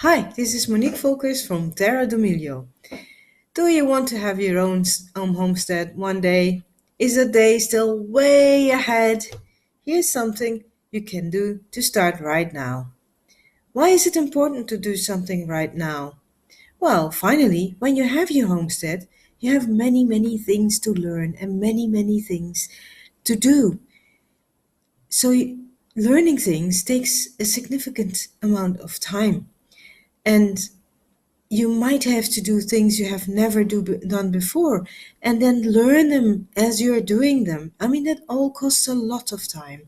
Hi, this is Monique Volkers from Terra Domilio. Do you want to have your own homestead one day? Is the day still way ahead? Here's something you can do to start right now. Why is it important to do something right now? Well, finally, when you have your homestead, you have many things to learn and many things to do. So, learning things takes a significant amount of time. And you might have to do things you have never done before and then learn them as you're doing them. I mean, that all costs a lot of time.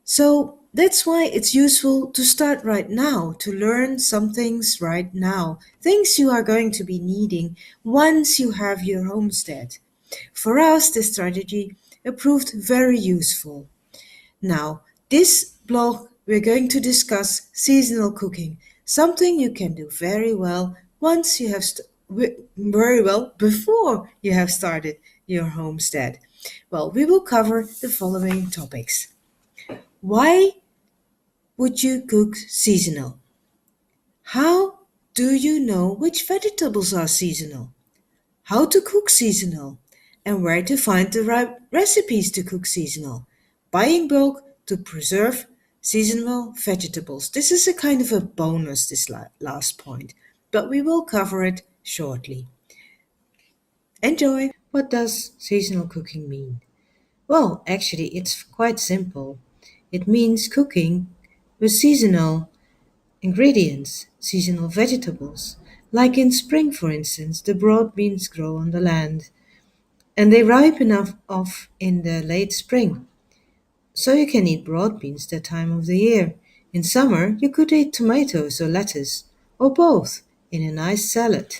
So that's why it's useful to start right now, to learn some things right now, things you are going to be needing once you have your homestead. For us, this strategy proved very useful. Now, this blog we're going to discuss seasonal cooking, something you can do very well once you have very well before you have started your homestead. Well, we will cover the following topics. Why would you cook seasonal? How do you know which vegetables are seasonal? How to cook seasonal? And where to find the right recipes to cook seasonal? Buying bulk to preserve seasonal vegetables. This is a kind of a bonus, this last point, but we will cover it shortly. Enjoy! What does seasonal cooking mean? Well, actually, it's quite simple. It means cooking with seasonal ingredients, seasonal vegetables. Like in spring, for instance, the broad beans grow on the land and they ripen off in the late spring. So you can eat broad beans that time of the year. In summer, you could eat tomatoes or lettuce, or both, in a nice salad.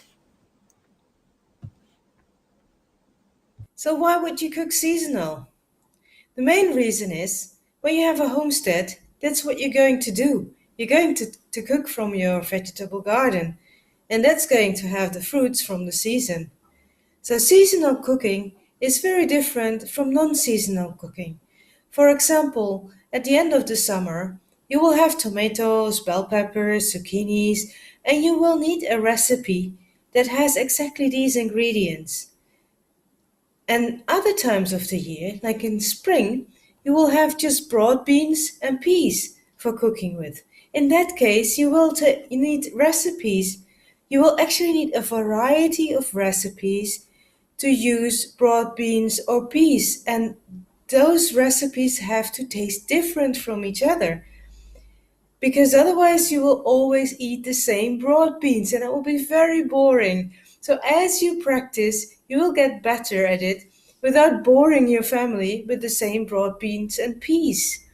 So why would you cook seasonal? The main reason is when you have a homestead, that's what you're going to do. You're going to cook from your vegetable garden, and that's going to have the fruits from the season. So seasonal cooking is very different from non-seasonal cooking. For example, at the end of the summer, you will have tomatoes, bell peppers, zucchinis, and you will need a recipe that has exactly these ingredients. And other times of the year, like in spring, you will have just broad beans and peas for cooking with. In that case, you need recipes. You will actually need a variety of recipes to use broad beans or peas, and those recipes have to taste different from each other because otherwise you will always eat the same broad beans and it will be very boring. So as you practice, you will get better at it without boring your family with the same broad beans and peas.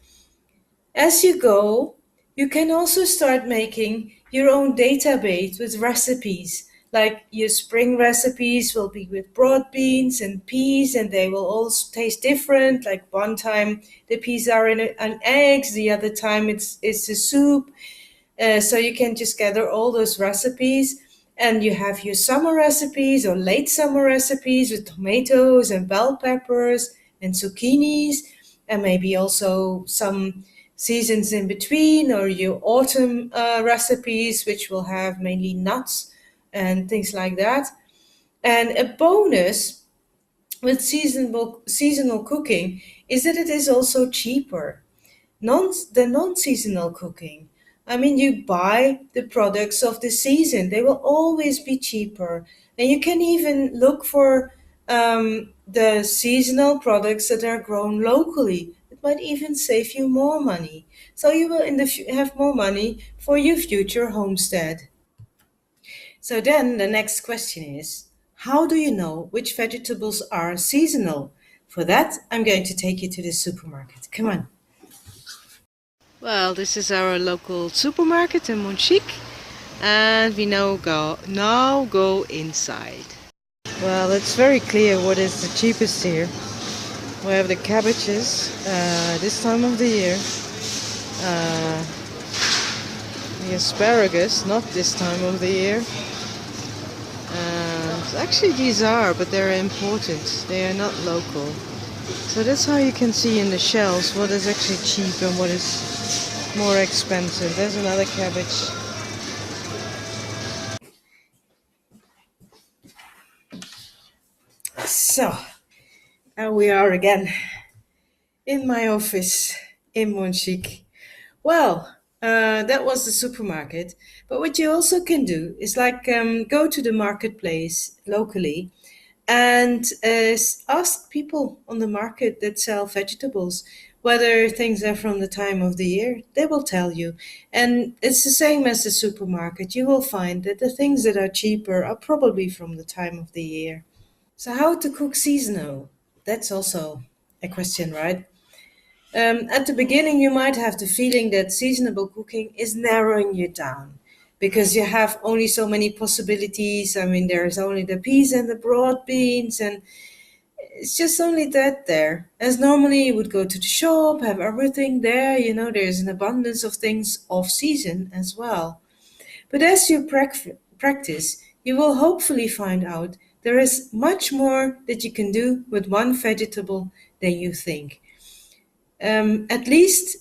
As you go, you can also start making your own database with recipes. Like your spring recipes will be with broad beans and peas, and they will all taste different. Like one time the peas are in an eggs, the other time it's a soup. So you can just gather all those recipes, and you have your summer recipes or late summer recipes with tomatoes and bell peppers and zucchinis, and maybe also some seasons in between, or your autumn recipes, which will have mainly nuts and things like that. And a bonus with seasonal cooking is that it is also cheaper than non-seasonal cooking. I mean, you buy the products of the season; they will always be cheaper, and you can even look for the seasonal products that are grown locally. It might even save you more money. So you will have more money for your future homestead. So then the next question is, how do you know which vegetables are seasonal? For that, I'm going to take you to the supermarket. Come on. Well, this is our local supermarket in Monchique, and we now go inside. Well, it's very clear what is the cheapest here. We have the cabbages this time of the year. Uh, the asparagus, not this time of the year. And actually these are, but they're imported. They are not local. So that's how you can see in the shelves what is actually cheap and what is more expensive. There's another cabbage. So, now we are again in my office in Monchique. Well, that was the supermarket. But what you also can do is like go to the marketplace locally and ask people on the market that sell vegetables whether things are from the time of the year. They will tell you. And it's the same as the supermarket. You will find that the things that are cheaper are probably from the time of the year. So, how to cook seasonal? That's also a question, right? At the beginning, you might have the feeling that seasonable cooking is narrowing you down because you have only so many possibilities. I mean, there's only the peas and the broad beans, and it's just only that there. As normally, you would go to the shop, have everything there, there's an abundance of things off season as well. But as you practice, you will hopefully find out there is much more that you can do with one vegetable than you think. At least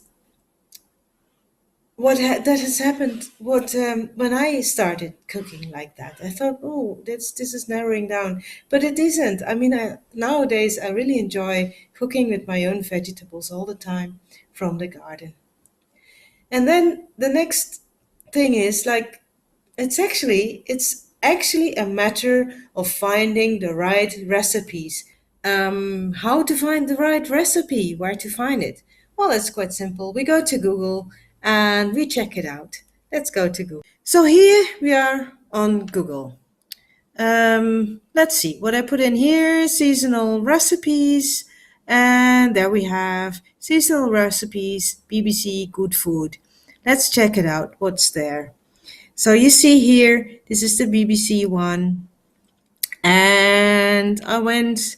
that has happened. What When I started cooking like that, I thought, oh, this is narrowing down, but it isn't. I mean, nowadays I really enjoy cooking with my own vegetables all the time from the garden. And then the next thing is like it's actually a matter of finding the right recipes. How to find the right recipe? Where to find it? Well, it's quite simple. We go to Google and we check it out. Let's go to Google. So here we are on Google. Let's see what I put in here: seasonal recipes, and there we have seasonal recipes, BBC Good Food. Let's check it out. What's there? So you see here, this is the BBC one, and I went.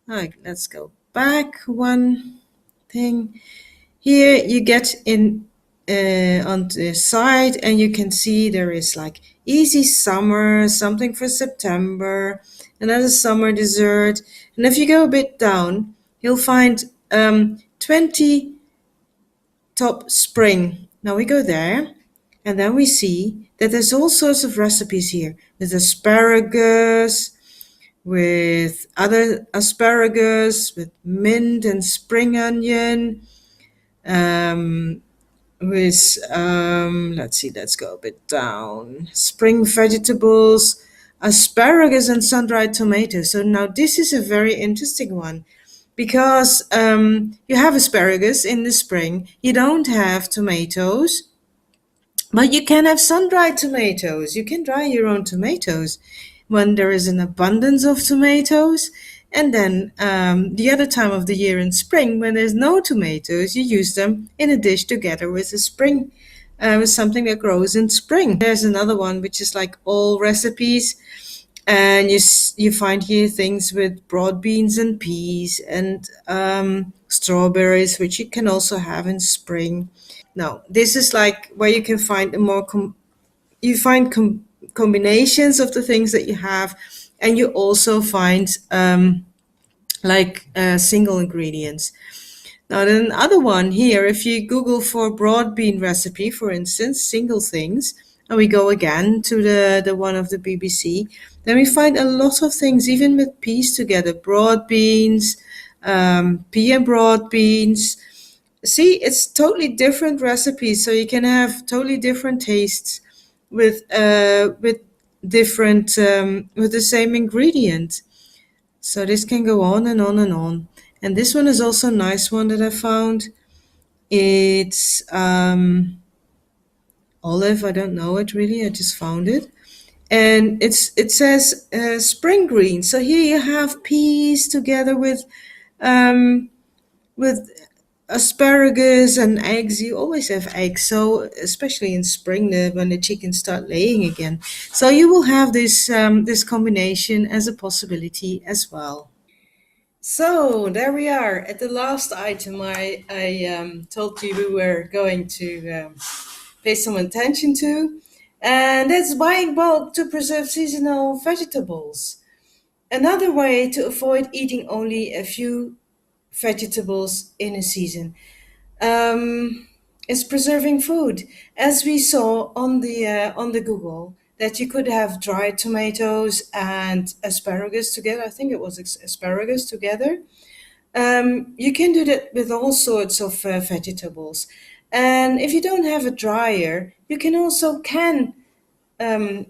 Let's go back one thing. Here you get in on the side, and you can see there is like easy summer, something for September, another summer dessert. And if you go a bit down, you'll find 20 top spring. Now we go there, and then we see that there's all sorts of recipes here with asparagus, with other asparagus, with mint and spring onion, um, with let's see, let's go a bit down. Spring vegetables, asparagus, and sun-dried tomatoes. So now this is a very interesting one because you have asparagus in the spring, you don't have tomatoes, but you can have sun-dried tomatoes. You can dry your own tomatoes when there is an abundance of tomatoes. And then the other time of the year in spring, when there's no tomatoes, you use them in a dish together with a spring, with something that grows in spring. There's another one which is like all recipes, and you find here things with broad beans and peas and strawberries, which you can also have in spring. Now, this is like where you can find a more you find combinations of the things that you have, and you also find single ingredients. Now, then another one here, if you Google for broad bean recipe, for instance, single things, and we go again to the one of the BBC, then we find a lot of things, even with peas together, broad beans, pea and broad beans. See, it's totally different recipes, so you can have totally different tastes with different with the same ingredient. So this can go on and on and on. And this one is also a nice one that I found. It's olive. I don't know it really. I just found it, and it says spring green. So here you have peas together with asparagus and eggs. You always have eggs, so especially in spring, when the chickens start laying again. So you will have this combination as a possibility as well. So there we are at the last item I told you we were going to pay some attention to, and that's buying bulk to preserve seasonal vegetables. Another way to avoid eating only a few vegetables in a season is preserving food. As we saw on the Google, that you could have dried tomatoes and asparagus together. I think it was asparagus together. You can do that with all sorts of vegetables. And if you don't have a dryer, you can also can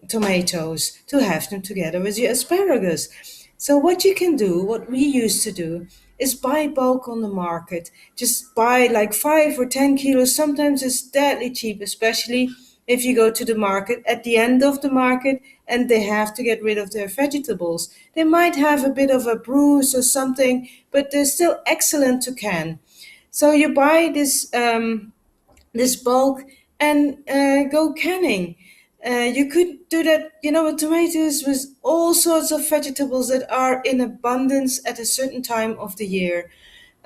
tomatoes to have them together with your asparagus. So what you can do, what we used to do, is buy bulk on the market. Just buy like 5 or 10 kilos. Sometimes it's deadly cheap, especially if you go to the market at the end of the market and they have to get rid of their vegetables. They might have a bit of a bruise or something, but they're still excellent to can. So you buy this bulk and go canning. You could do that, with tomatoes, with all sorts of vegetables that are in abundance at a certain time of the year.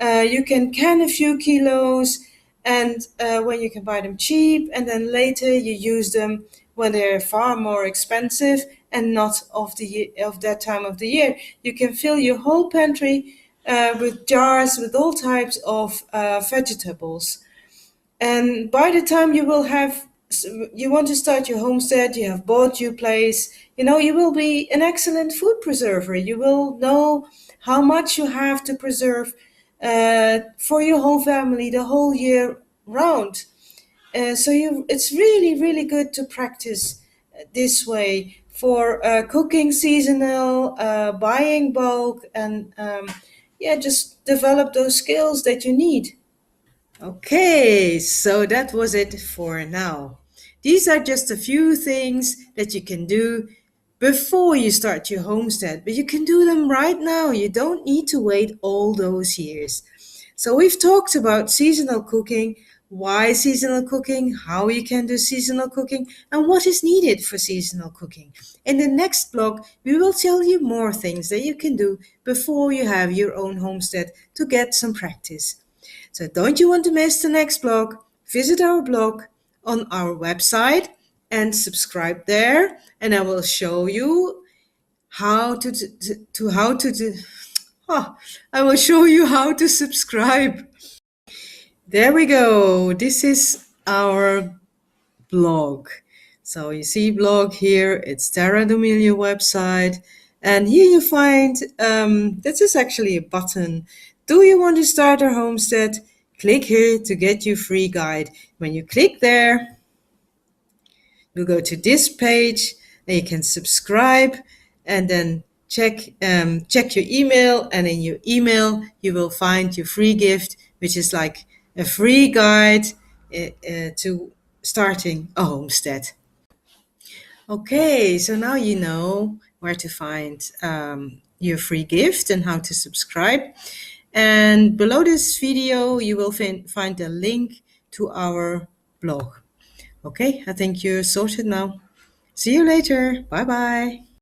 You can can a few kilos, and when you can buy them cheap, and then later you use them when they're far more expensive and not of that time of the year. You can fill your whole pantry with jars with all types of vegetables. And by the time you want to start your homestead, you have bought your place, you will be an excellent food preserver. You will know how much you have to preserve for your whole family the whole year round. It's really, really good to practice this way for cooking seasonal, buying bulk, and yeah, just develop those skills that you need. Okay, so that was it for now. These are just a few things that you can do before you start your homestead, but you can do them right now. You don't need to wait all those years. So we've talked about seasonal cooking, why seasonal cooking, how you can do seasonal cooking, and what is needed for seasonal cooking. In the next blog, we will tell you more things that you can do before you have your own homestead to get some practice. So don't you want to miss the next blog? Visit our blog on our website and subscribe there, and I will show you how to how to do. I will show you how to subscribe. There we go. This is our blog. So you see blog here, it's Terra Domilia website. And here you find, this is actually a button. Do you want to start a homestead? Click here to get your free guide. When you click there, you go to this page and you can subscribe and then check your email, and in your email you will find your free gift, which is like a free guide to starting a homestead. Okay, so now you know where to find your free gift and how to subscribe. And below this video, you will find a link to our blog. Okay, I think you're sorted now. See you later. Bye bye.